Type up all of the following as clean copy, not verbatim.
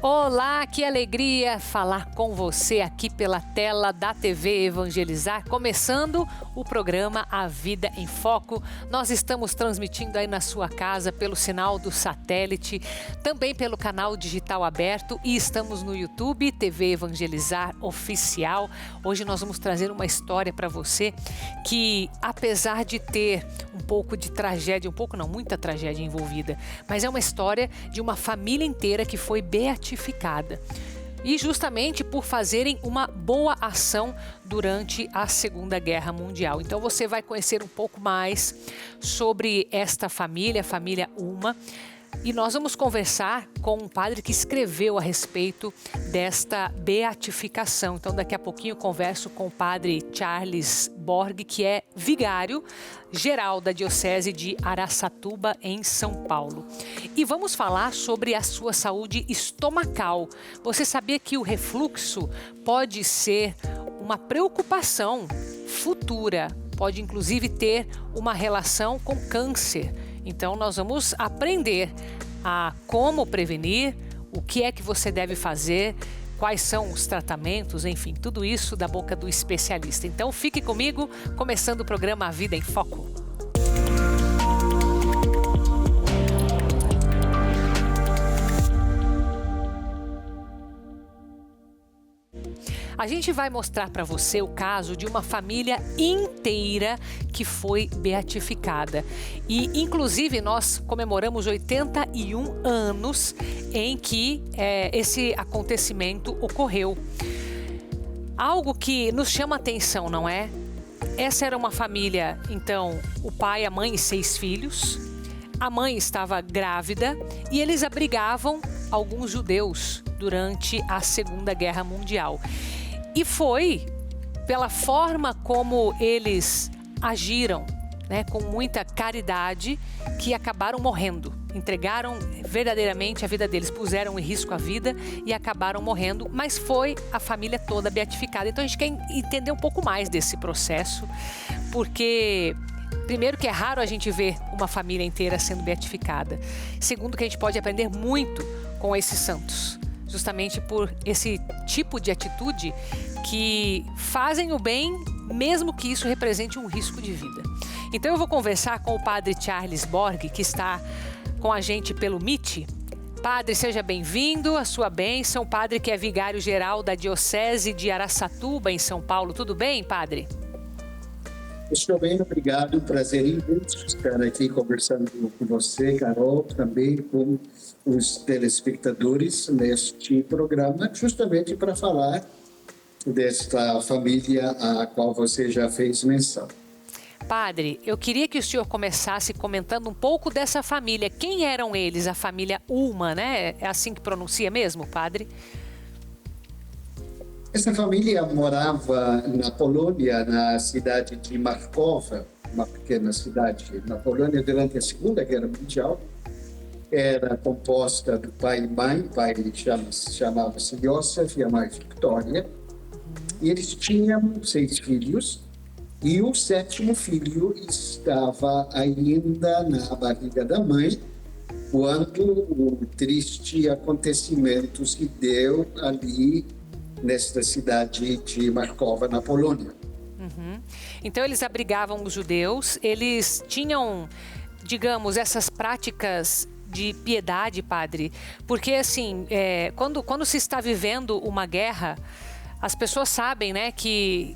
Olá, que alegria falar com você aqui pela tela da TV Evangelizar, começando o programa A Vida em Foco. Nós estamos transmitindo aí na sua casa pelo sinal do satélite, também pelo canal digital aberto e estamos no YouTube, TV Evangelizar Oficial. Hoje nós vamos trazer uma história para você que, apesar de ter um pouco de tragédia, muita tragédia envolvida, mas é uma história de uma família inteira que foi beatificada. E justamente por fazerem uma boa ação durante a Segunda Guerra Mundial. Então você vai conhecer um pouco mais sobre esta família, a família Uma. E nós vamos conversar com um padre que escreveu a respeito desta beatificação. Então daqui a pouquinho eu converso com o padre Charles Borg, que é vigário geral da Diocese de Araçatuba, em São Paulo. E vamos falar sobre a sua saúde estomacal. Você sabia que o refluxo pode ser uma preocupação futura? Pode inclusive ter uma relação com câncer. Então nós vamos aprender a como prevenir, o que é que você deve fazer, quais são os tratamentos, enfim, tudo isso da boca do especialista. Então fique comigo, começando o programa A Vida em Foco. A gente vai mostrar para você o caso de uma família inteira que foi beatificada. E, inclusive, nós comemoramos 81 anos em que esse acontecimento ocorreu. Algo que nos chama atenção, não é? Essa era uma família, então, o pai, a mãe e 6 filhos. A mãe estava grávida e eles abrigavam alguns judeus durante a Segunda Guerra Mundial. E foi pela forma como eles agiram, né, com muita caridade, que acabaram morrendo. Entregaram verdadeiramente a vida deles, puseram em risco a vida e acabaram morrendo, mas foi a família toda beatificada. Então a gente quer entender um pouco mais desse processo, porque primeiro que é raro a gente ver uma família inteira sendo beatificada. Segundo que a gente pode aprender muito com esses santos. Justamente por esse tipo de atitude que fazem o bem, mesmo que isso represente um risco de vida. Então eu vou conversar com o padre Charles Borg, que está com a gente pelo Meet. Padre, seja bem-vindo, a sua bênção. Padre que é vigário geral da Diocese de Araçatuba, em São Paulo. Tudo bem, padre? Estou bem, obrigado. Prazer imenso estar aqui conversando com você, Carol, também com os telespectadores neste programa, justamente para falar desta família a qual você já fez menção. Padre, eu queria que o senhor começasse comentando um pouco dessa família. Quem eram eles? A família Uma, né? É assim que pronuncia mesmo, padre? Essa família morava na Polônia, na cidade de Markowa, uma pequena cidade na Polônia, durante a Segunda Guerra Mundial. Era composta do pai e mãe, o pai chamava-se Josef e a mãe Victoria. E eles tinham 6 filhos, e o 7º filho estava ainda na barriga da mãe, quando o triste acontecimento se deu ali nesta cidade de Markowa, na Polônia. Então eles abrigavam os judeus, eles tinham, digamos, essas práticas de piedade, padre, porque assim, quando se está vivendo uma guerra, as pessoas sabem, né, que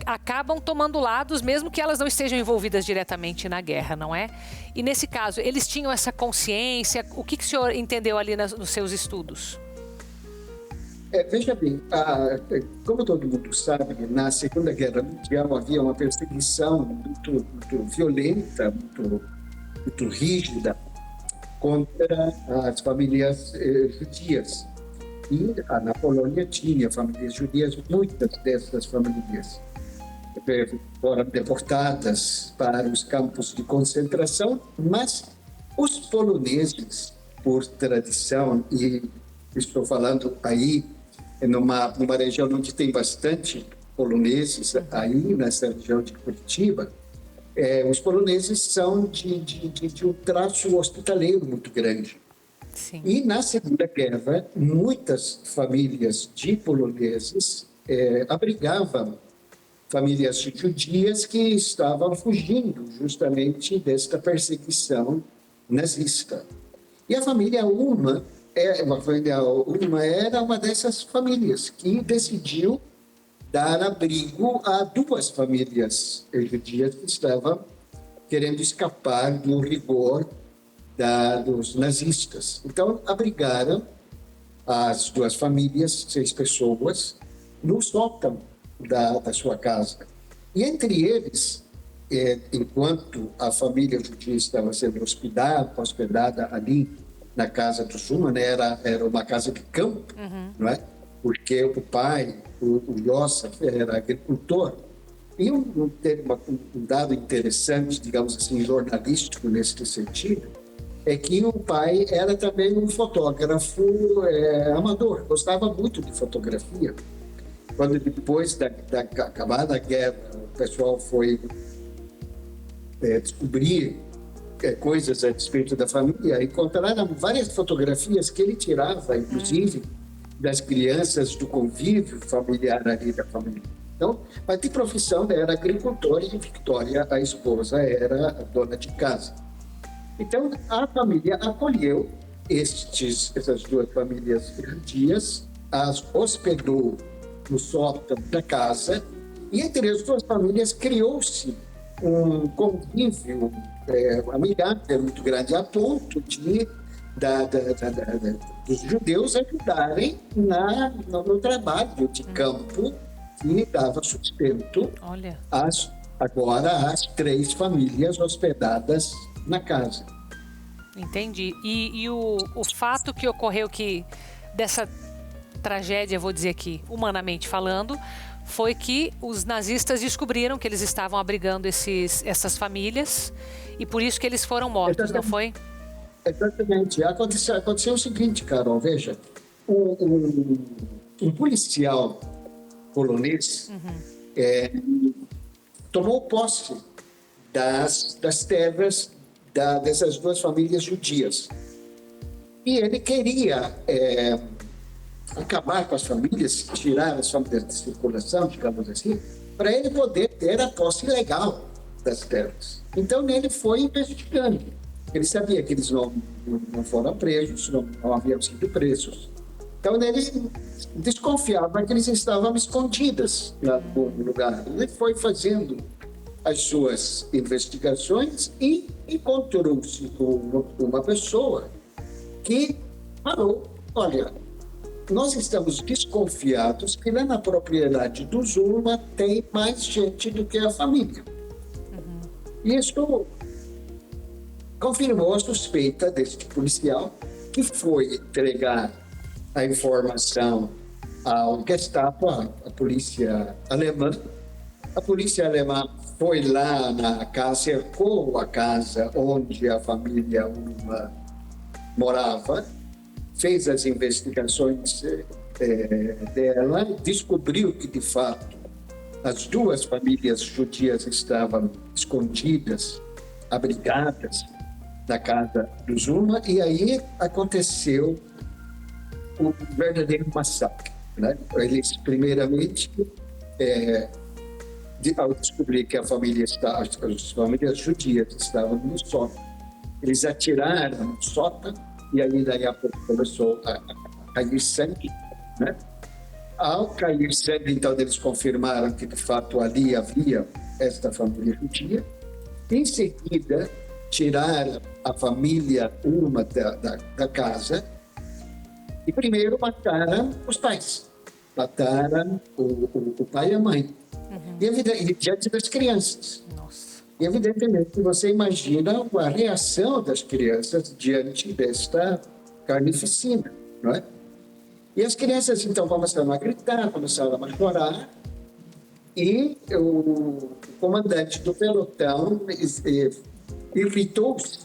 acabam tomando lados, mesmo que elas não estejam envolvidas diretamente na guerra, não é? E nesse caso, eles tinham essa consciência. O que o senhor entendeu ali nos seus estudos? Veja bem, como todo mundo sabe, na Segunda Guerra Mundial havia uma perseguição muito violenta, muito rígida contra as famílias judias. E na Polônia tinha famílias judias, muitas dessas famílias foram deportadas para os campos de concentração, mas os poloneses, por tradição, e estou falando aí numa região onde tem bastante poloneses, aí nessa região de Curitiba, os poloneses são de um traço hospitaleiro muito grande. Sim. E na Segunda Guerra, muitas famílias de poloneses abrigavam famílias judias que estavam fugindo justamente desta perseguição nazista. E a família Ullmann era uma dessas famílias que decidiu dar abrigo a duas famílias judias que estavam querendo escapar do rigor dos nazistas. Então, abrigaram as duas famílias, 6 pessoas, no sótão da sua casa. E entre eles, enquanto a família judia estava sendo hospedada ali na casa do Schumann, né? Era uma casa de campo, não é? Porque o pai, o Josef, era agricultor. E um dado interessante, digamos assim, jornalístico nesse sentido, é que o pai era também um fotógrafo amador, gostava muito de fotografia. Quando depois da acabada a guerra, o pessoal foi descobrir coisas a respeito da família, encontraram várias fotografias que ele tirava, inclusive, das crianças, do convívio familiar ali da família. Então, mas de profissão era agricultor e Victoria, a esposa, era a dona de casa. Então, a família acolheu essas duas famílias judias, as hospedou no sótão da casa, e entre as duas famílias criou-se um convívio amigável muito grande, a ponto de dos judeus ajudarem no trabalho de campo que dava sustento às 3 famílias hospedadas na casa. Entendi. E o fato que ocorreu dessa tragédia, vou dizer aqui, humanamente falando, foi que os nazistas descobriram que eles estavam abrigando essas famílias e por isso que eles foram mortos, não foi? Exatamente. Aconteceu o seguinte, Carol, veja, um policial polonês tomou posse das terras dessas duas famílias judias. E ele queria acabar com as famílias, tirar as famílias de circulação, digamos assim, para ele poder ter a posse legal das terras. Então, ele foi investigando. Ele sabia que eles não foram presos, não haviam sido presos. Então, ele desconfiava que eles estavam escondidos lá no lugar. Ele foi fazendo as suas investigações e encontrou-se com uma pessoa que falou: olha, nós estamos desconfiados que lá na propriedade do Zulma tem mais gente do que a família. E isso confirmou a suspeita deste policial, que foi entregar a informação ao Gestapo, a polícia alemã. A polícia alemã foi lá na casa, cercou a casa onde a família Ulma morava, fez as investigações dela, descobriu que, de fato, as duas famílias judias estavam escondidas, abrigadas na casa do Zulma, e aí aconteceu o verdadeiro massacre, né? Eles, primeiramente, ao descobrir que as famílias judias estavam no sótão, eles atiraram no sótão, e aí daí a pouco começou a cair sangue, né? Ao cair sangue, então, eles confirmaram que, de fato, ali havia esta família judia. Em seguida, tiraram a família Ulma da casa e primeiro mataram os pais. Mataram o pai e a mãe. E diante das crianças. Nossa. E, evidentemente, você imagina a reação das crianças diante desta carnificina, não é? E as crianças, então, começaram a gritar, começaram a chorar, e o comandante do pelotão irritou-se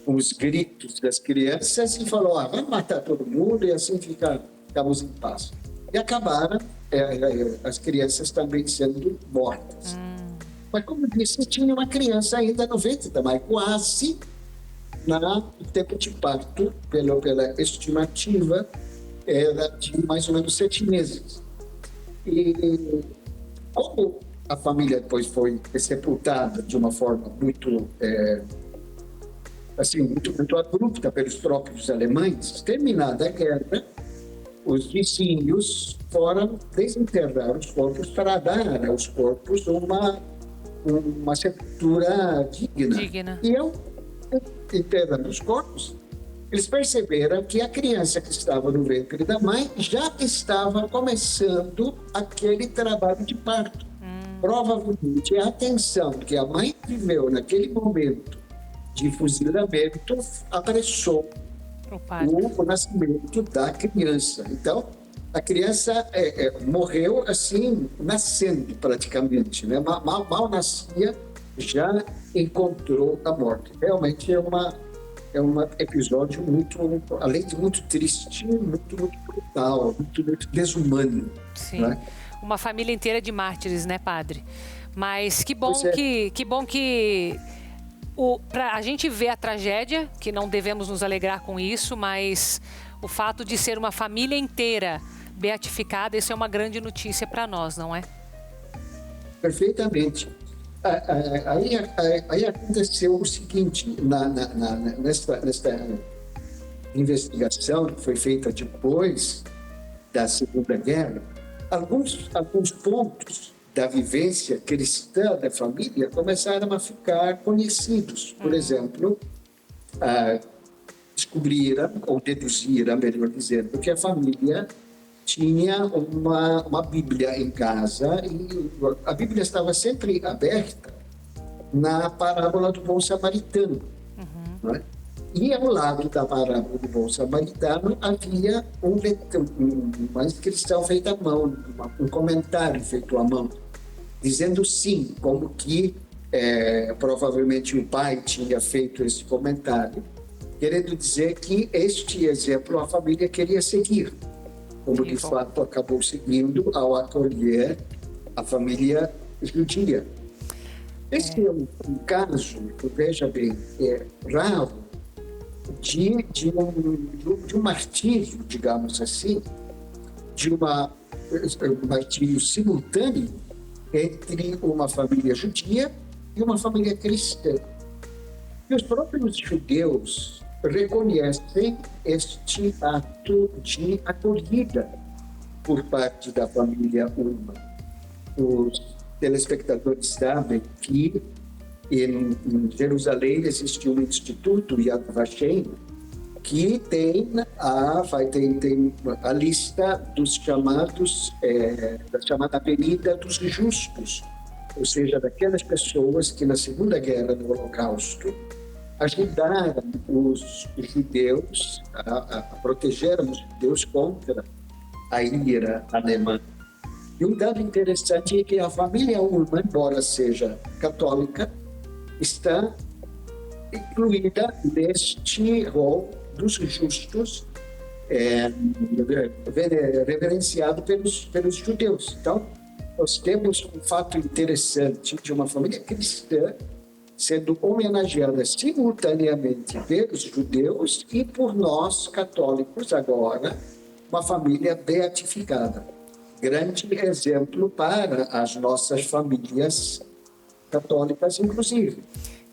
com os gritos das crianças e falou: vamos matar todo mundo e assim ficamos em paz. E acabaram as crianças também sendo mortas. Mas, como disse, tinha uma criança ainda no ventre da mãe, quase o tempo de parto, pela estimativa, era de mais ou menos 7 meses. E como a família depois foi sepultada de uma forma muito abrupta pelos próprios alemães, terminada a guerra, os vizinhos foram desenterrar os corpos para dar aos corpos uma sepultura digna. E ao enterrar os corpos, eles perceberam que a criança que estava no ventre da mãe já estava começando aquele trabalho de parto. Provavelmente a atenção que a mãe viveu naquele momento de fuzilamento apressou o nascimento da criança. Então, a criança morreu assim, nascendo praticamente, né? Mal nascia, já encontrou a morte. Realmente é um episódio além de muito triste, muito brutal, muito desumano. Sim. Né? Uma família inteira de mártires, né, padre? Mas que bom que a gente vê a tragédia, que não devemos nos alegrar com isso, mas o fato de ser uma família inteira beatificada, isso é uma grande notícia para nós, não é? Perfeitamente. Aí aconteceu o seguinte, nesta investigação que foi feita depois da Segunda Guerra, alguns pontos da vivência cristã da família começaram a ficar conhecidos. Por exemplo, descobriram, ou deduziram, melhor dizendo, que a família tinha uma Bíblia em casa e a Bíblia estava sempre aberta na parábola do bom samaritano. Não é? E ao lado da parábola do bom samaritano havia uma inscrição feita à mão, um comentário feito à mão, dizendo sim, como que provavelmente o pai tinha feito esse comentário, querendo dizer que este exemplo a família queria seguir, como de fato acabou seguindo ao acolher a família judia. Esse é um caso, veja bem, raro, de um martírio, digamos assim, de um martírio simultâneo entre uma família judia e uma família cristã. E os próprios judeus reconhecem este ato de acolhida por parte da família Ullmann. Os telespectadores sabem que em Jerusalém existe um instituto, Yad Vashem, que tem a lista dos chamados, da chamada Avenida dos Justos, ou seja, daquelas pessoas que na Segunda Guerra do Holocausto ajudaram os judeus a proteger os judeus contra a ira alemã. E um dado interessante é que a família Ullmann, embora seja católica, está incluída neste rol dos justos reverenciado pelos judeus. Então, nós temos um fato interessante de uma família cristã sendo homenageada simultaneamente pelos judeus e por nós, católicos, agora, uma família beatificada. Grande exemplo para as nossas famílias católicas, inclusive.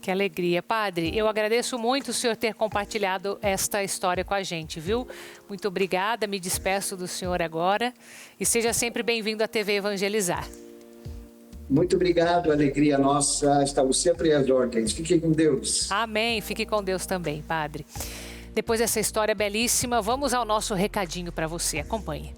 Que alegria. Padre, eu agradeço muito o senhor ter compartilhado esta história com a gente, viu? Muito obrigada, me despeço do senhor agora e seja sempre bem-vindo à TV Evangelizar. Muito obrigado, alegria nossa, estamos sempre às ordens. Fique com Deus. Amém, fique com Deus também, Padre. Depois dessa história belíssima, vamos ao nosso recadinho para você. Acompanhe.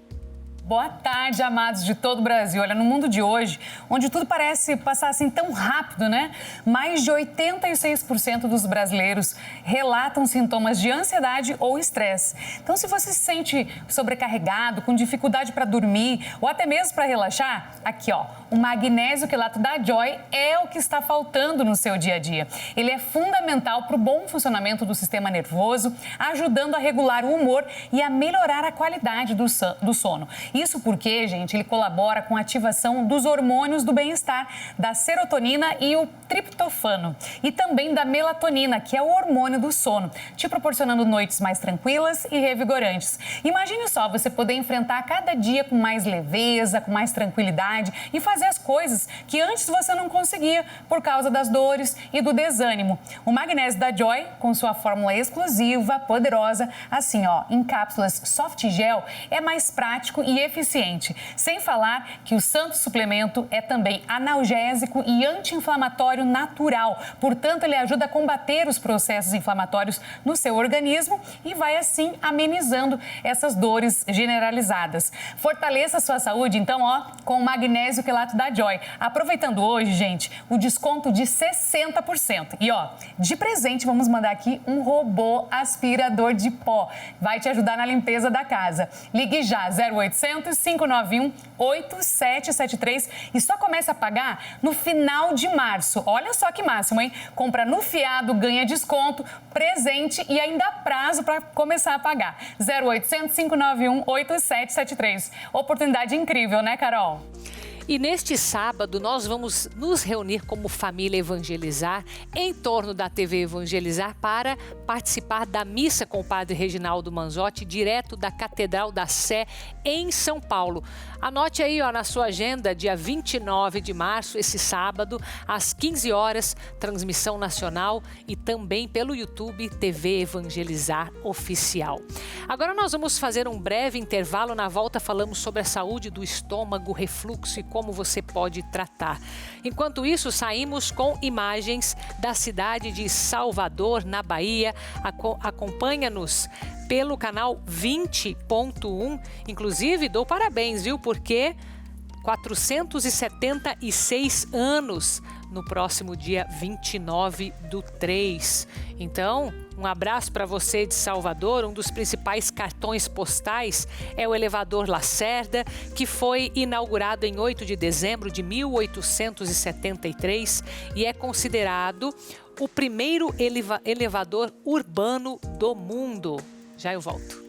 Boa tarde, amados de todo o Brasil. Olha, no mundo de hoje, onde tudo parece passar assim tão rápido, né? Mais de 86% dos brasileiros relatam sintomas de ansiedade ou estresse. Então, se você se sente sobrecarregado, com dificuldade para dormir ou até mesmo para relaxar, aqui, ó, o magnésio quelato da Joy é o que está faltando no seu dia a dia. Ele é fundamental para o bom funcionamento do sistema nervoso, ajudando a regular o humor e a melhorar a qualidade do sono. Isso porque, gente, ele colabora com a ativação dos hormônios do bem-estar, da serotonina e o triptofano. E também da melatonina, que é o hormônio do sono, te proporcionando noites mais tranquilas e revigorantes. Imagine só você poder enfrentar cada dia com mais leveza, com mais tranquilidade e fazer as coisas que antes você não conseguia por causa das dores e do desânimo. O magnésio da Joy, com sua fórmula exclusiva, poderosa, assim, ó, em cápsulas soft gel, é mais prático e eficiente. Sem falar que o Santo Suplemento é também analgésico e anti-inflamatório natural. Portanto, ele ajuda a combater os processos inflamatórios no seu organismo e vai, assim, amenizando essas dores generalizadas. Fortaleça a sua saúde, então, ó, com o magnésio quelato da Joy. Aproveitando hoje, gente, o desconto de 60%. E, ó, de presente, vamos mandar aqui um robô aspirador de pó. Vai te ajudar na limpeza da casa. Ligue já, 0800 591 8773 e só começa a pagar no final de março. Olha só que máximo, hein? Compra no fiado, ganha desconto, presente e ainda prazo para começar a pagar. 0800 591 8773. Oportunidade incrível, né, Carol? E neste sábado nós vamos nos reunir como família Evangelizar em torno da TV Evangelizar para participar da missa com o Padre Reginaldo Manzotti, direto da Catedral da Sé em São Paulo. Anote aí, ó, na sua agenda, dia 29 de março, esse sábado, às 15 horas, transmissão nacional e também pelo YouTube TV Evangelizar Oficial. Agora nós vamos fazer um breve intervalo. Na volta falamos sobre a saúde do estômago, refluxo e como você pode tratar. Enquanto isso, saímos com imagens da cidade de Salvador, na Bahia. Acompanha-nos pelo canal 20.1. Inclusive, dou parabéns, viu? Porque 476 anos no próximo dia 29/3. Então, um abraço para você de Salvador. Um dos principais cartões postais é o elevador Lacerda, que foi inaugurado em 8 de dezembro de 1873 e é considerado o primeiro elevador urbano do mundo. Já eu volto.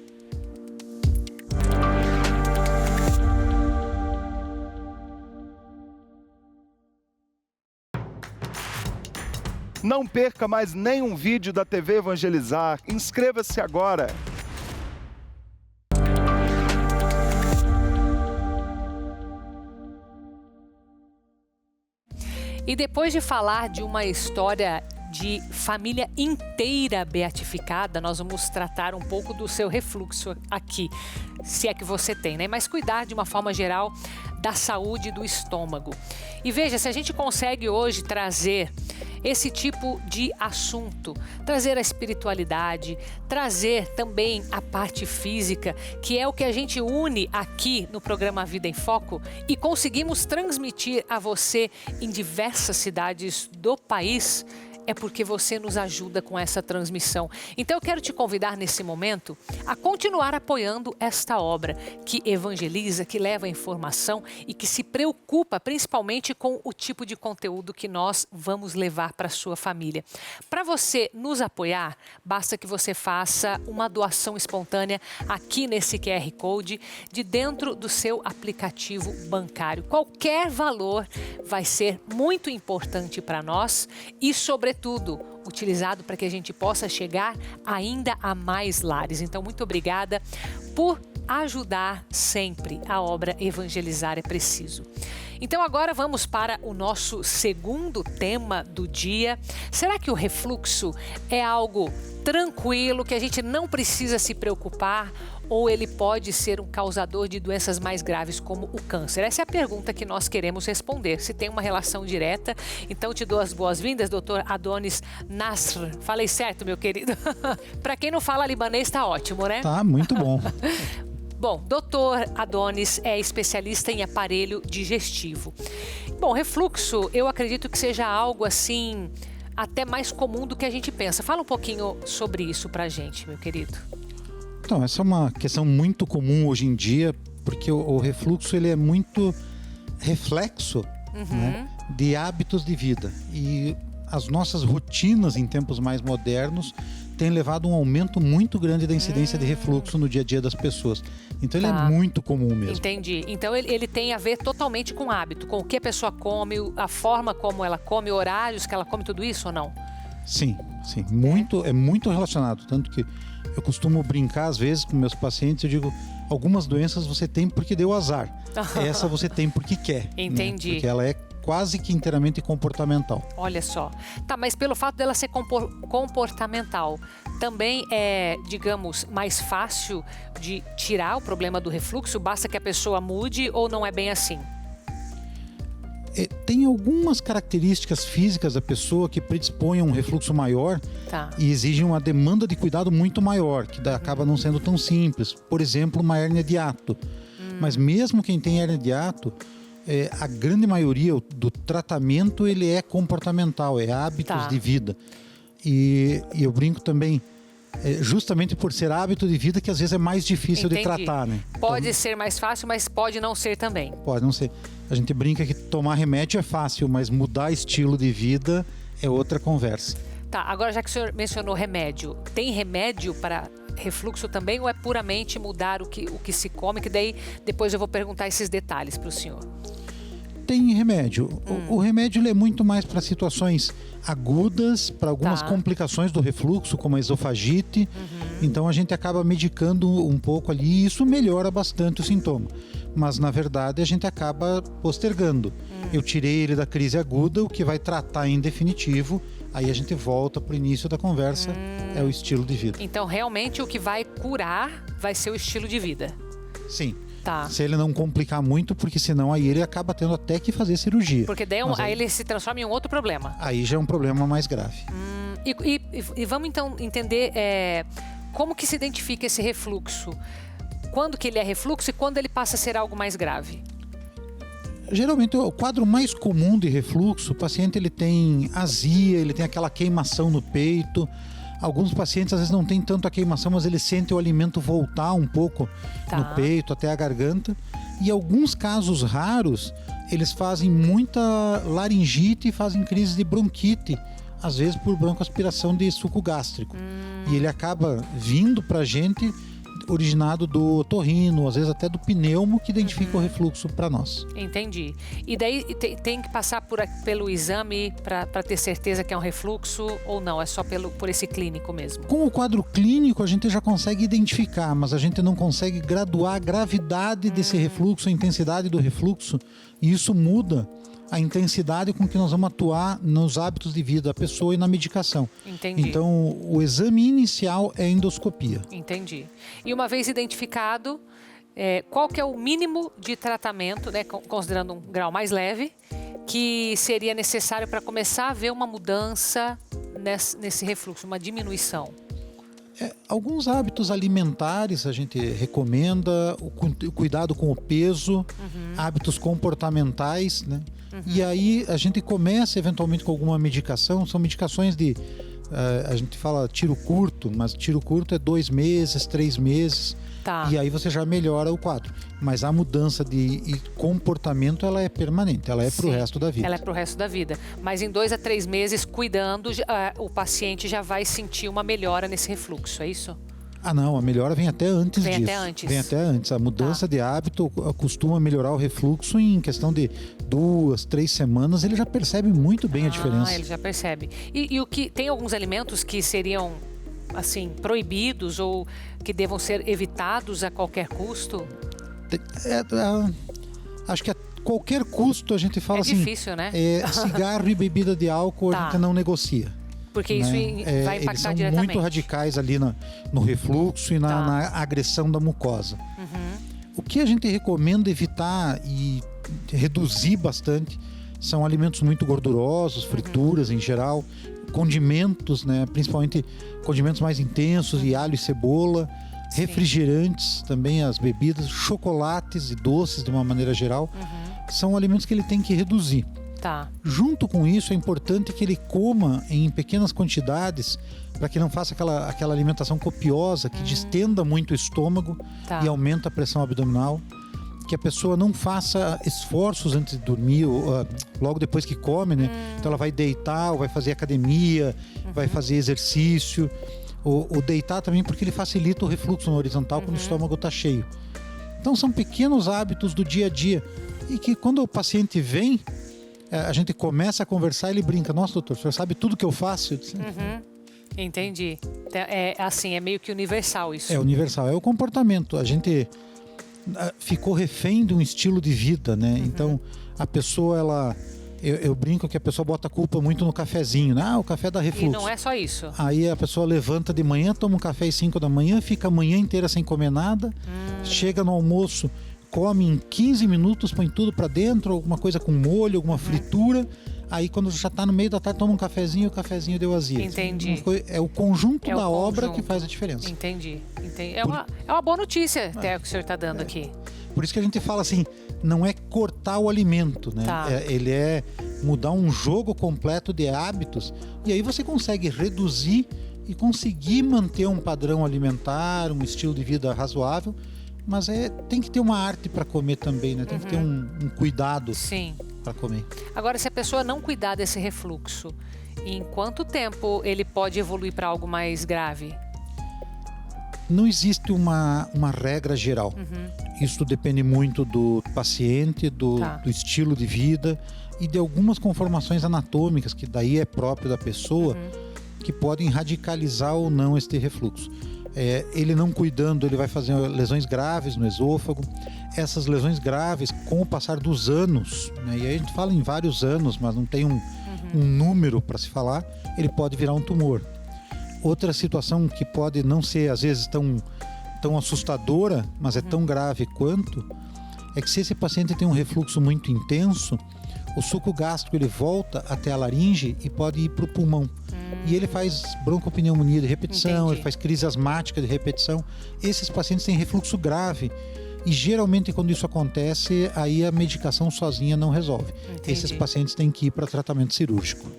Não perca mais nenhum vídeo da TV Evangelizar. Inscreva-se agora. E depois de falar de uma história de família inteira beatificada, nós vamos tratar um pouco do seu refluxo aqui, se é que você tem, né? Mas cuidar de uma forma geral da saúde do estômago. E veja, se a gente consegue hoje trazer esse tipo de assunto, trazer a espiritualidade, trazer também a parte física, que é o que a gente une aqui no programa Vida em Foco e conseguimos transmitir a você em diversas cidades do país, é porque você nos ajuda com essa transmissão. Então eu quero te convidar nesse momento a continuar apoiando esta obra que evangeliza, que leva informação e que se preocupa principalmente com o tipo de conteúdo que nós vamos levar para a sua família. Para você nos apoiar, basta que você faça uma doação espontânea aqui nesse QR Code de dentro do seu aplicativo bancário. Qualquer valor vai ser muito importante para nós e, sobretudo, utilizado para que a gente possa chegar ainda a mais lares. Então, muito obrigada por ajudar sempre a obra Evangelizar é Preciso. Então, agora vamos para o nosso segundo tema do dia. Será que o refluxo é algo tranquilo, que a gente não precisa se preocupar? Ou ele pode ser um causador de doenças mais graves como o câncer? Essa é a pergunta que nós queremos responder. Se tem uma relação direta, então te dou as boas-vindas, Dr. Adonis Nasr. Falei certo, meu querido? Para quem não fala libanês, tá ótimo, né? Tá, muito bom. Bom, Dr. Adonis é especialista em aparelho digestivo. Bom, refluxo, eu acredito que seja algo assim, até mais comum do que a gente pensa. Fala um pouquinho sobre isso pra gente, meu querido. Então, essa é uma questão muito comum hoje em dia, porque o refluxo ele é muito reflexo, né, de hábitos de vida. E as nossas rotinas em tempos mais modernos tem levado a um aumento muito grande da incidência de refluxo no dia a dia das pessoas. Então ele é muito comum mesmo. Entendi. Então ele tem a ver totalmente com o hábito, com o que a pessoa come, a forma como ela come, horários que ela come, tudo isso ou não? Sim. É muito relacionado. Tanto que eu costumo brincar às vezes com meus pacientes, eu digo, algumas doenças você tem porque deu azar. Essa você tem porque quer. Entendi. Né? Porque ela é quase que inteiramente comportamental. Olha só. Tá, mas pelo fato dela ser comportamental, também é, digamos, mais fácil de tirar o problema do refluxo? Basta que a pessoa mude ou não é bem assim? Tem algumas características físicas da pessoa que predispõem a um refluxo maior e exigem uma demanda de cuidado muito maior, que acaba não sendo tão simples. Por exemplo, uma hérnia de hiato. Mas mesmo quem tem hérnia de hiato, a grande maioria do tratamento ele é comportamental, é hábitos de vida. E eu brinco também, justamente por ser hábito de vida que às vezes é mais difícil de tratar, né? Pode ser mais fácil, mas pode não ser também. Pode não ser. A gente brinca que tomar remédio é fácil, mas mudar estilo de vida é outra conversa. Tá, agora já que o senhor mencionou remédio, tem remédio para refluxo também ou é puramente mudar o que se come, que daí depois eu vou perguntar esses detalhes para o senhor? Tem remédio. O remédio ele é muito mais para situações agudas, para algumas complicações do refluxo, como a esofagite. Então a gente acaba medicando um pouco ali e isso melhora bastante o sintoma. Mas na verdade a gente acaba postergando. Eu tirei ele da crise aguda, o que vai tratar em definitivo. Aí a gente volta para o início da conversa, é o estilo de vida. Então realmente o que vai curar vai ser o estilo de vida. Sim. Se ele não complicar muito, porque senão aí ele acaba tendo até que fazer cirurgia. Porque daí aí ele se transforma em um outro problema. Aí já é um problema mais grave. E vamos então entender como que se identifica esse refluxo. Quando que ele é refluxo e quando ele passa a ser algo mais grave? Geralmente o quadro mais comum de refluxo, o paciente ele tem azia, ele tem aquela queimação no peito. Alguns pacientes às vezes não tem tanto a queimação, mas eles sentem o alimento voltar um pouco no peito, até a garganta. E alguns casos raros, eles fazem muita laringite e fazem crise de bronquite, às vezes por broncoaspiração de suco gástrico. E ele acaba vindo pra gente originado do otorrino, às vezes até do pneumo, que identifica o refluxo para nós. Entendi. E daí tem que passar pelo exame para ter certeza que é um refluxo ou não? É só por esse clínico mesmo? Com o quadro clínico a gente já consegue identificar, mas a gente não consegue graduar a gravidade desse refluxo, a intensidade do refluxo, e isso muda a intensidade com que nós vamos atuar nos hábitos de vida da pessoa e na medicação. Entendi. Então, o exame inicial é a endoscopia. Entendi. E uma vez identificado, qual que é o mínimo de tratamento, né, considerando um grau mais leve, que seria necessário para começar a ver uma mudança nesse refluxo, uma diminuição? Alguns hábitos alimentares a gente recomenda, o cuidado com o peso, hábitos comportamentais, né? E aí a gente começa eventualmente com alguma medicação, são medicações a gente fala tiro curto, mas tiro curto é 2 meses, 3 meses, e aí você já melhora o quadro. Mas a mudança de comportamento, ela é permanente, ela é pro resto da vida. Ela é pro resto da vida. Mas em 2 a 3 meses, cuidando, o paciente já vai sentir uma melhora nesse refluxo, é isso? Não, a melhora vem até antes disso. Vem até antes. A mudança de hábito costuma melhorar o refluxo em questão de 2, 3 semanas, ele já percebe muito bem a diferença. Ele já percebe. E o que tem alguns alimentos que seriam assim proibidos ou que devam ser evitados a qualquer custo? Acho que a qualquer custo a gente fala assim. É difícil, né? Cigarro e bebida de álcool a gente não negocia. Porque isso vai impactar eles são diretamente. muito radicais ali no refluxo e na agressão da mucosa. O que a gente recomenda evitar e reduzir bastante são alimentos muito gordurosos, frituras em geral, condimentos, né? Principalmente condimentos mais intensos, e alho e cebola, refrigerantes, também as bebidas, chocolates e doces de uma maneira geral, são alimentos que ele tem que reduzir. Junto com isso, é importante que ele coma em pequenas quantidades para que não faça aquela alimentação copiosa que distenda muito o estômago e aumenta a pressão abdominal. Que a pessoa não faça esforços antes de dormir, logo depois que come, né? Então ela vai deitar, ou vai fazer academia, vai fazer exercício. O deitar também, porque ele facilita o refluxo na horizontal quando o estômago está cheio. Então são pequenos hábitos do dia a dia e que quando o paciente vem, a gente começa a conversar, ele brinca: nossa, doutor, o senhor sabe tudo que eu faço? Eu disse, Entendi. É assim, é meio que universal isso. É universal, é o comportamento. A gente ficou refém de um estilo de vida, né? Então a pessoa, eu brinco que a pessoa bota a culpa muito no cafezinho, né? O café dá refluxo. E não é só isso. Aí a pessoa levanta de manhã, toma um café às 5 da manhã, fica a manhã inteira sem comer nada, chega no almoço, come em 15 minutos, põe tudo pra dentro, alguma coisa com molho, alguma fritura. Aí quando já tá no meio da tarde, toma um cafezinho, o cafezinho deu azia. Entendi. É o conjunto da obra que faz a diferença. Entendi. É uma boa notícia até que o senhor está dando aqui. Por isso que a gente fala assim, não é cortar o alimento, né? Tá. Ele é mudar um jogo completo de hábitos e aí você consegue reduzir e conseguir manter um padrão alimentar, um estilo de vida razoável, mas tem que ter uma arte para comer também, né? Tem que ter um cuidado para comer. Agora, se a pessoa não cuidar desse refluxo, em quanto tempo ele pode evoluir para algo mais grave? Não existe uma regra geral. Isso depende muito do paciente, do estilo de vida e de algumas conformações anatômicas, que daí é próprio da pessoa, que podem radicalizar ou não este refluxo. Ele não cuidando, ele vai fazer lesões graves no esôfago. Essas lesões graves, com o passar dos anos, né, e aí a gente fala em vários anos, mas não tem um número para se falar, ele pode virar um tumor. Outra situação que pode não ser, às vezes, tão assustadora, mas é tão grave quanto, é que se esse paciente tem um refluxo muito intenso, o suco gástrico ele volta até a laringe e pode ir para o pulmão. E ele faz broncopneumonia de repetição, ele faz crise asmática de repetição. Esses pacientes têm refluxo grave. E geralmente quando isso acontece, aí a medicação sozinha não resolve. Esses pacientes têm que ir para tratamento cirúrgico.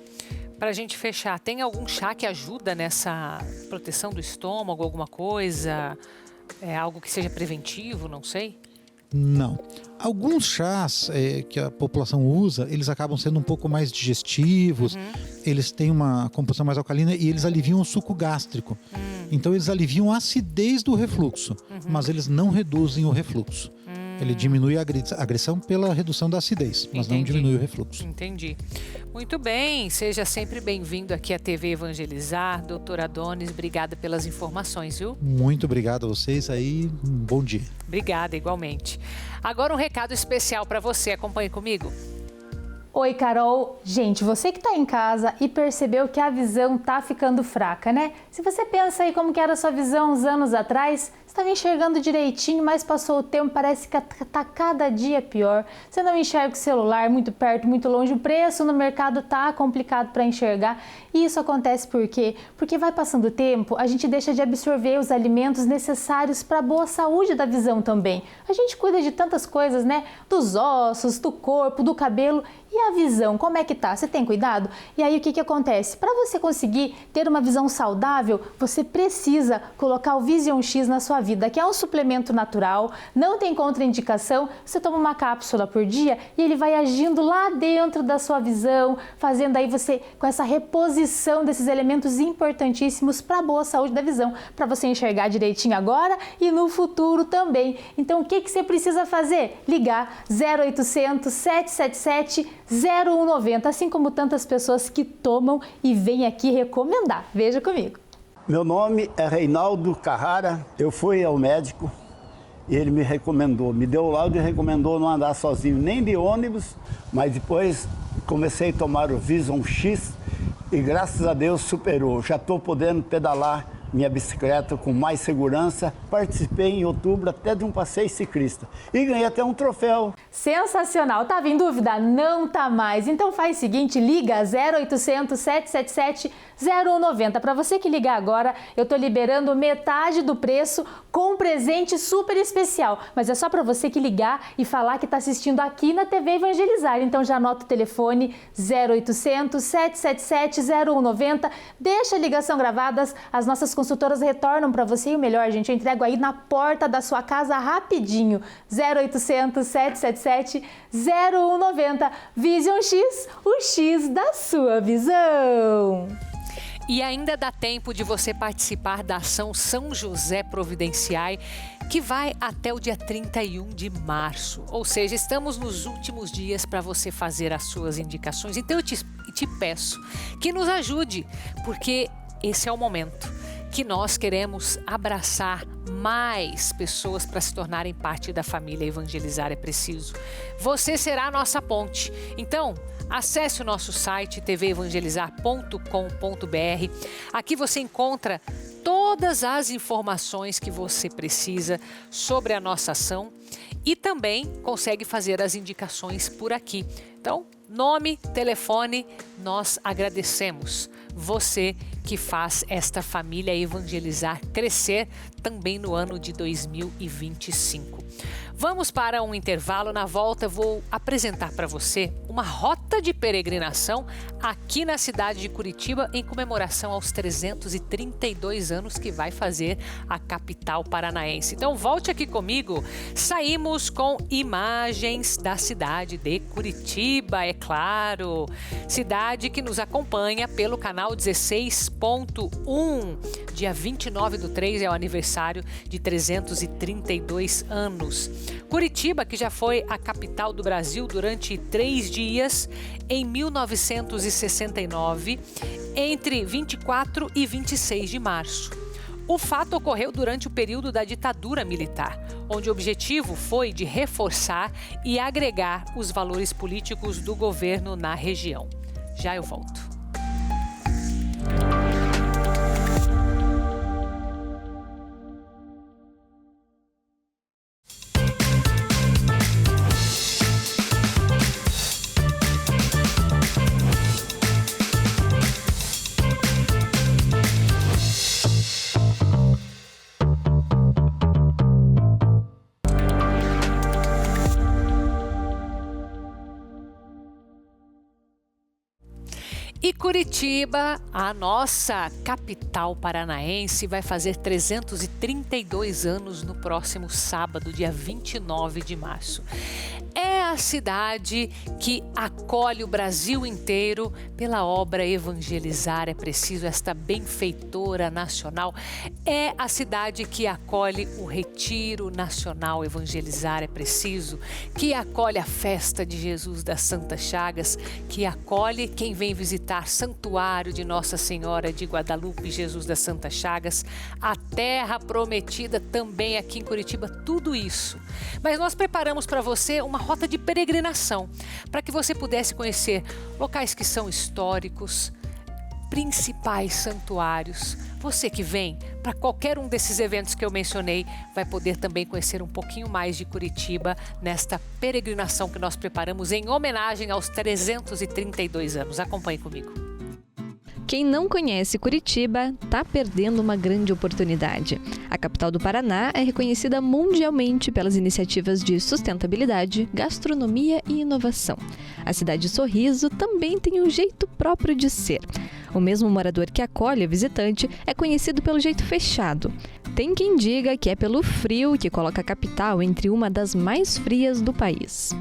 Para a gente fechar, tem algum chá que ajuda nessa proteção do estômago, alguma coisa? Algo que seja preventivo, não sei? Não. Alguns chás que a população usa, eles acabam sendo um pouco mais digestivos, eles têm uma composição mais alcalina e eles aliviam o suco gástrico. Então eles aliviam a acidez do refluxo, mas eles não reduzem o refluxo. Ele diminui a agressão pela redução da acidez, mas não diminui o refluxo. Entendi. Muito bem, seja sempre bem-vindo aqui à TV Evangelizar. Doutor Adonis, obrigada pelas informações, viu? Muito obrigado a vocês aí, um bom dia. Obrigada, igualmente. Agora um recado especial para você, acompanhe comigo. Oi, Carol. Gente, você que está em casa e percebeu que a visão tá ficando fraca, né? Se você pensa aí como que era a sua visão uns anos atrás, você estava enxergando direitinho, mas passou o tempo, parece que tá cada dia pior. Você não enxerga o celular muito perto, muito longe, o preço no mercado tá complicado para enxergar. E isso acontece por quê? Porque vai passando o tempo, a gente deixa de absorver os alimentos necessários para a boa saúde da visão também. A gente cuida de tantas coisas, né? Dos ossos, do corpo, do cabelo. E a visão, como é que tá? Você tem cuidado? E aí o que acontece? Para você conseguir ter uma visão saudável, você precisa colocar o Vision X na sua vida, que é um suplemento natural, não tem contraindicação, você toma uma cápsula por dia e ele vai agindo lá dentro da sua visão, fazendo aí você com essa reposição desses elementos importantíssimos para a boa saúde da visão, para você enxergar direitinho agora e no futuro também. Então o que você precisa fazer? Ligar 0800 777 0190, assim como tantas pessoas que tomam e vêm aqui recomendar. Veja comigo. Meu nome é Reinaldo Carrara, eu fui ao médico e ele me recomendou, me deu o laudo e recomendou não andar sozinho nem de ônibus, mas depois comecei a tomar o Vision X e graças a Deus superou. Já estou podendo pedalar minha bicicleta com mais segurança. Participei em outubro até de um passeio ciclista e ganhei até um troféu. Sensacional! Tava em dúvida? Não tá mais. Então faz o seguinte, liga 0800 777 0190. Para você que ligar agora, eu tô liberando metade do preço com um presente super especial. Mas é só para você que ligar e falar que tá assistindo aqui na TV Evangelizar. Então já anota o telefone 0800 777 0190. Deixa a ligação gravada, as nossas consultoras retornam para você e o melhor, gente, eu entrego aí na porta da sua casa rapidinho. 0800 777 0190. Vision X, o X da sua visão. E ainda dá tempo de você participar da ação São José Providenciai, que vai até o dia 31 de março. Ou seja, estamos nos últimos dias para você fazer as suas indicações. Então eu te peço que nos ajude, porque esse é o momento que nós queremos abraçar mais pessoas para se tornarem parte da família Evangelizar é Preciso. Você será a nossa ponte. Então, acesse o nosso site tvevangelizar.com.br. Aqui você encontra todas as informações que você precisa sobre a nossa ação e também consegue fazer as indicações por aqui. Então, nome, telefone, nós agradecemos você que faz esta família Evangelizar crescer também no ano de 2025. Vamos para um intervalo. Na volta vou apresentar para você uma rota de peregrinação aqui na cidade de Curitiba em comemoração aos 332 anos que vai fazer a capital paranaense. Então volte aqui comigo. Saímos com imagens da cidade de Curitiba, é claro. Cidade que nos acompanha pelo canal 16.1. Dia 29/3 é o aniversário de 332 anos. Curitiba, que já foi a capital do Brasil durante 3 dias, em 1969, entre 24 e 26 de março. O fato ocorreu durante o período da ditadura militar, onde o objetivo foi de reforçar e agregar os valores políticos do governo na região. Já eu volto. E Curitiba, a nossa capital paranaense, vai fazer 332 anos no próximo sábado, dia 29 de março. É a cidade que acolhe o Brasil inteiro pela obra Evangelizar é Preciso, esta benfeitora nacional. É a cidade que acolhe o Retiro Nacional Evangelizar é Preciso, que acolhe a festa de Jesus das Santas Chagas, que acolhe quem vem visitar Santuário de Nossa Senhora de Guadalupe, Jesus das Santas Chagas, a Terra Prometida também aqui em Curitiba, tudo isso. Mas nós preparamos para você uma rota de peregrinação, para que você pudesse conhecer locais que são históricos, principais santuários. Você que vem para qualquer um desses eventos que eu mencionei, vai poder também conhecer um pouquinho mais de Curitiba nesta peregrinação que nós preparamos em homenagem aos 332 anos. Acompanhe comigo. Quem não conhece Curitiba está perdendo uma grande oportunidade. A capital do Paraná é reconhecida mundialmente pelas iniciativas de sustentabilidade, gastronomia e inovação. A cidade Sorriso também tem um jeito próprio de ser. O mesmo morador que acolhe o visitante é conhecido pelo jeito fechado. Tem quem diga que é pelo frio que coloca a capital entre uma das mais frias do país.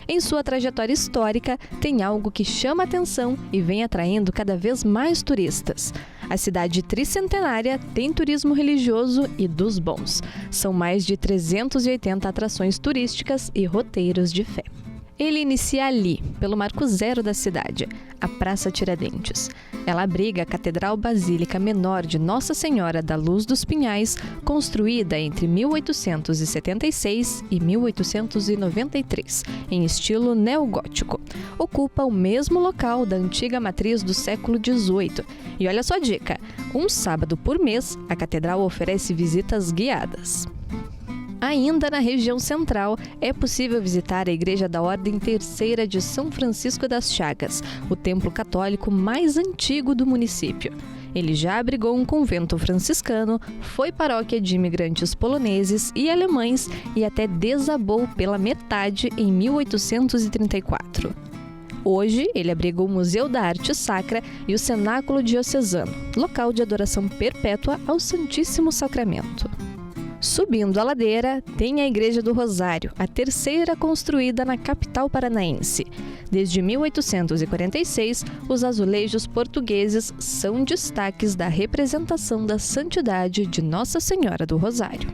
Em sua trajetória histórica, tem algo que chama atenção e vem atraindo cada vez mais turistas. A cidade tricentenária tem turismo religioso e dos bons. São mais de 380 atrações turísticas e roteiros de fé. Ele inicia ali, pelo marco zero da cidade, a Praça Tiradentes. Ela abriga a Catedral Basílica Menor de Nossa Senhora da Luz dos Pinhais, construída entre 1876 e 1893, em estilo neogótico. Ocupa o mesmo local da antiga matriz do século XVIII. E olha só a dica, um sábado por mês, a catedral oferece visitas guiadas. Ainda na região central, é possível visitar a Igreja da Ordem Terceira de São Francisco das Chagas, o templo católico mais antigo do município. Ele já abrigou um convento franciscano, foi paróquia de imigrantes poloneses e alemães e até desabou pela metade em 1834. Hoje, ele abriga o Museu da Arte Sacra e o Cenáculo Diocesano, local de adoração perpétua ao Santíssimo Sacramento. Subindo a ladeira, tem a Igreja do Rosário, a terceira construída na capital paranaense. Desde 1846, os azulejos portugueses são destaques da representação da santidade de Nossa Senhora do Rosário.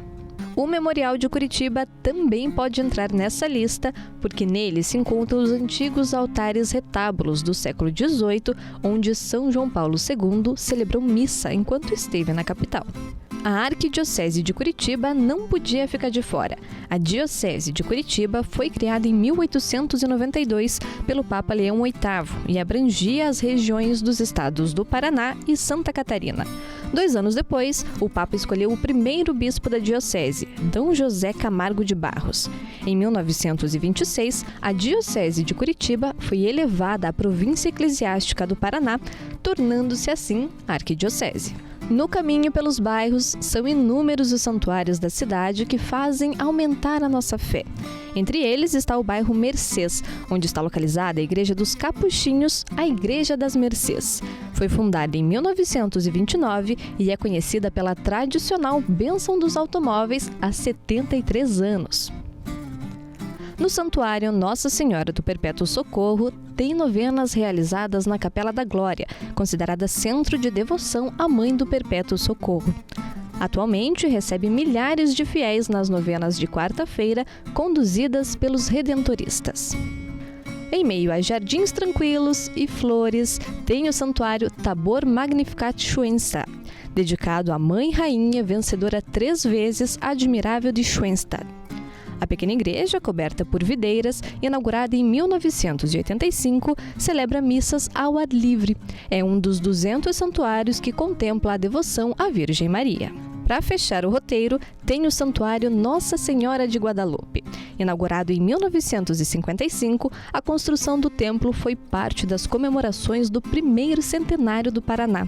O Memorial de Curitiba também pode entrar nessa lista, porque nele se encontram os antigos altares retábulos do século XVIII, onde São João Paulo II celebrou missa enquanto esteve na capital. A Arquidiocese de Curitiba não podia ficar de fora. A Diocese de Curitiba foi criada em 1892 pelo Papa Leão VIII e abrangia as regiões dos estados do Paraná e Santa Catarina. 2 anos depois, o Papa escolheu o primeiro bispo da diocese, D. José Camargo de Barros. Em 1926, a Diocese de Curitiba foi elevada à província eclesiástica do Paraná, tornando-se assim a arquidiocese. No caminho pelos bairros, são inúmeros os santuários da cidade que fazem aumentar a nossa fé. Entre eles está o bairro Mercês, onde está localizada a Igreja dos Capuchinhos, a Igreja das Mercês. Foi fundada em 1929 e é conhecida pela tradicional Bênção dos Automóveis há 73 anos. No Santuário Nossa Senhora do Perpétuo Socorro, tem novenas realizadas na Capela da Glória, considerada centro de devoção à Mãe do Perpétuo Socorro. Atualmente, recebe milhares de fiéis nas novenas de quarta-feira, conduzidas pelos redentoristas. Em meio a jardins tranquilos e flores, tem o Santuário Tabor Magnificat Schoenstatt, dedicado à Mãe Rainha vencedora 3 vezes admirável de Schoenstatt. A pequena igreja, coberta por videiras, inaugurada em 1985, celebra missas ao ar livre. É um dos 200 santuários que contempla a devoção à Virgem Maria. Para fechar o roteiro, tem o Santuário Nossa Senhora de Guadalupe. Inaugurado em 1955, a construção do templo foi parte das comemorações do 1º centenário do Paraná.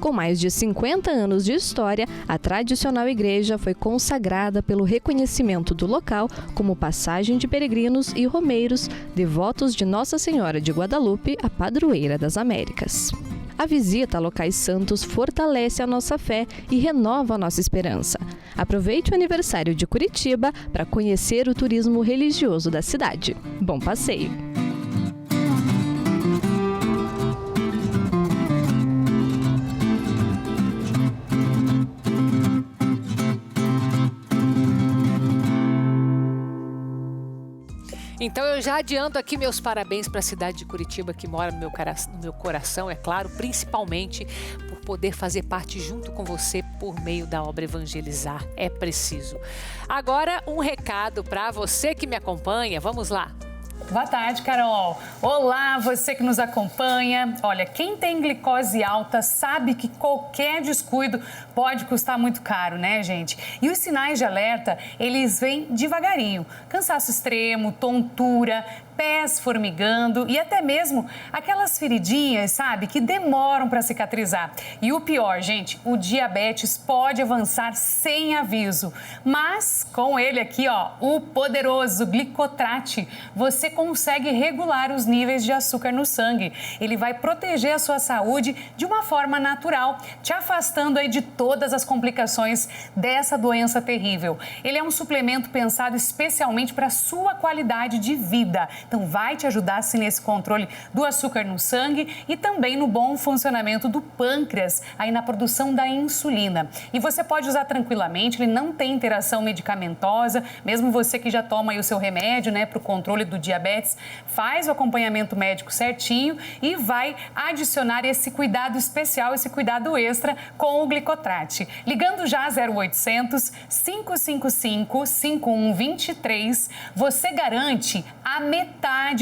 Com mais de 50 anos de história, a tradicional igreja foi consagrada pelo reconhecimento do local como passagem de peregrinos e romeiros, devotos de Nossa Senhora de Guadalupe, a padroeira das Américas. A visita a locais santos fortalece a nossa fé e renova a nossa esperança. Aproveite o aniversário de Curitiba para conhecer o turismo religioso da cidade. Bom passeio! Então eu já adianto aqui meus parabéns para a cidade de Curitiba, que mora no meu coração, é claro, principalmente por poder fazer parte junto com você por meio da obra Evangelizar. É preciso. Agora um recado para você que me acompanha, vamos lá. Boa tarde, Carol. Olá, você que nos acompanha. Olha, quem tem glicose alta sabe que qualquer descuido pode custar muito caro, né, gente? E os sinais de alerta, eles vêm devagarinho. Cansaço extremo, tontura, pés formigando e até mesmo aquelas feridinhas, sabe, que demoram para cicatrizar. E o pior, gente, o diabetes pode avançar sem aviso. Mas com ele aqui, ó, o poderoso Glicotrate, você consegue regular os níveis de açúcar no sangue. Ele vai proteger a sua saúde de uma forma natural, te afastando aí de todas as complicações dessa doença terrível. Ele é um suplemento pensado especialmente para a sua qualidade de vida. Então, vai te ajudar, sim, nesse controle do açúcar no sangue e também no bom funcionamento do pâncreas, aí na produção da insulina. E você pode usar tranquilamente, ele não tem interação medicamentosa, mesmo você que já toma aí o seu remédio, né, para o controle do diabetes, faz o acompanhamento médico certinho e vai adicionar esse cuidado especial, esse cuidado extra com o Glicotrate. Ligando já 0800 555 5123, você garante a metade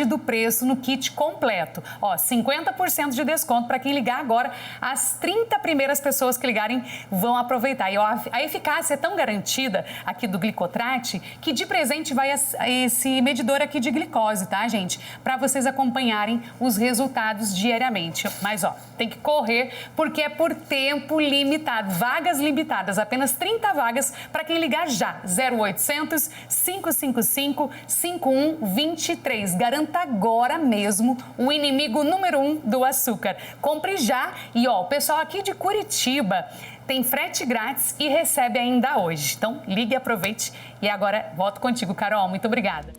do preço no kit completo. Ó, 50% de desconto para quem ligar agora. As 30 primeiras pessoas que ligarem vão aproveitar. E ó, a eficácia é tão garantida aqui do Glicotrate que de presente vai esse medidor aqui de glicose. glicose, tá, gente? Para vocês acompanharem os resultados diariamente. Mas, ó, tem que correr porque é por tempo limitado. Vagas limitadas, apenas 30 vagas para quem ligar já. 0800 555 5123. Garanta agora mesmo o inimigo número 1 do açúcar. Compre já e, ó, o pessoal aqui de Curitiba tem frete grátis e recebe ainda hoje. Então, ligue e aproveite. E agora, volto contigo, Carol. Muito obrigada.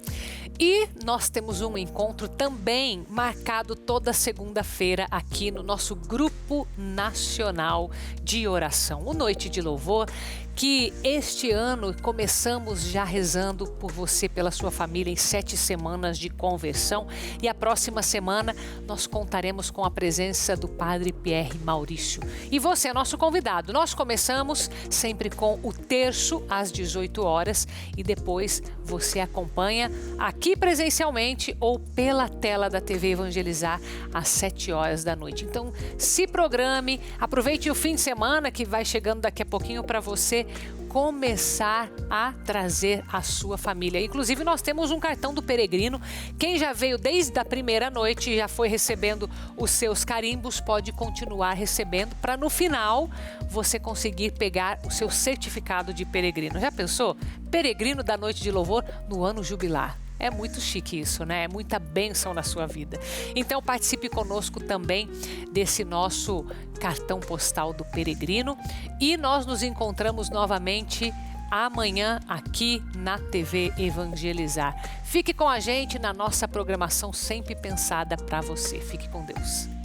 E nós temos um encontro também marcado toda segunda-feira aqui no nosso Grupo Nacional de Oração, o Noite de Louvor, que este ano começamos já rezando por você, pela sua família, em 7 semanas de conversão. E a próxima semana nós contaremos com a presença do Padre Pierre Maurício. E você é nosso convidado. Nós começamos sempre com o terço às 18 horas e depois você acompanha aqui presencialmente ou pela tela da TV Evangelizar às 7 horas da noite. Então, se programe, aproveite o fim de semana que vai chegando daqui a pouquinho para você começar a trazer a sua família. Inclusive, nós temos um cartão do peregrino. Quem já veio desde a primeira noite e já foi recebendo os seus carimbos, pode continuar recebendo para no final você conseguir pegar o seu certificado de peregrino. Já pensou? Peregrino da Noite de Louvor no ano jubilar. É muito chique isso, né? É muita bênção na sua vida. Então participe conosco também desse nosso cartão postal do peregrino e nós nos encontramos novamente amanhã aqui na TV Evangelizar. Fique com a gente na nossa programação sempre pensada para você. Fique com Deus.